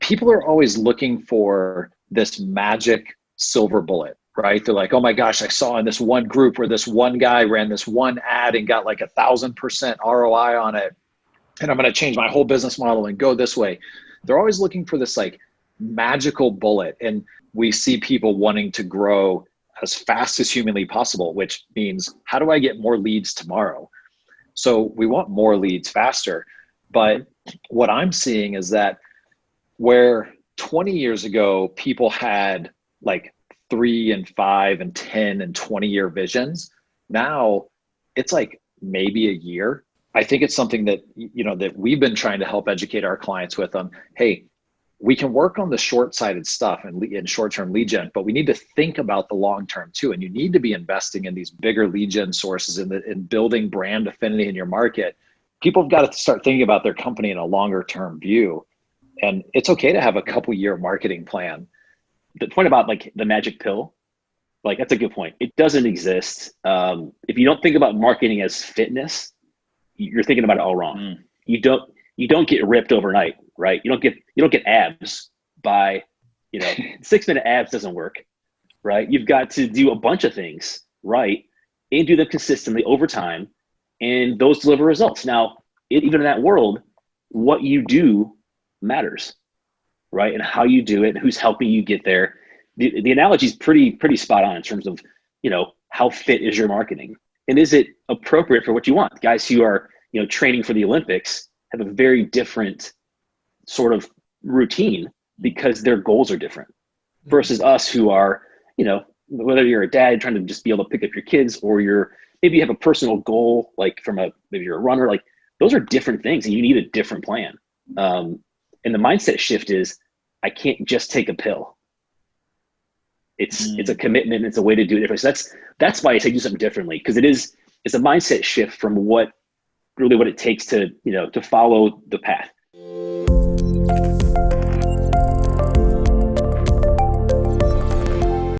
people are always looking for this magic silver bullet, right? They're like, oh my gosh, I saw in this one group where this one guy ran this one ad and got like 1,000% ROI on it. And I'm going to change my whole business model and go this way. They're always looking for this like magical bullet. And we see people wanting to grow as fast as humanly possible, which means how do I get more leads tomorrow? So we want more leads faster. But what I'm seeing is that where 20 years ago, people had like 3 and 5 and 10 and 20-year visions. Now it's like maybe a year. I think it's something that, that we've been trying to help educate our clients with them. Hey, we can work on the short-sighted stuff and short-term lead gen, but we need to think about the long-term too. And you need to be investing in these bigger lead gen sources and building brand affinity in your market. People have got to start thinking about their company in a longer-term view. And it's okay to have a couple-year marketing plan. The point about like the magic pill, like that's a good point. It doesn't exist. If you don't think about marketing as fitness, you're thinking about it all wrong. You don't get ripped overnight, right? You don't get abs by, 6-minute abs doesn't work, right? You've got to do a bunch of things right and do them consistently over time, and those deliver results. Now, even in that world, what you do matters, right? And how you do it, and who's helping you get there. The analogy is pretty spot on in terms of, how fit is your marketing, and is it appropriate for what you want? Guys who are, training for the Olympics have a very different sort of routine because their goals are different versus us who are, whether you're a dad trying to just be able to pick up your kids, or maybe you have a personal goal, like maybe you're a runner, like those are different things and you need a different plan. And the mindset shift is, I can't just take a pill. It's a commitment. It's a way to do it differently. So that's why I say do something differently, because it's a mindset shift from what it takes to, to follow the path.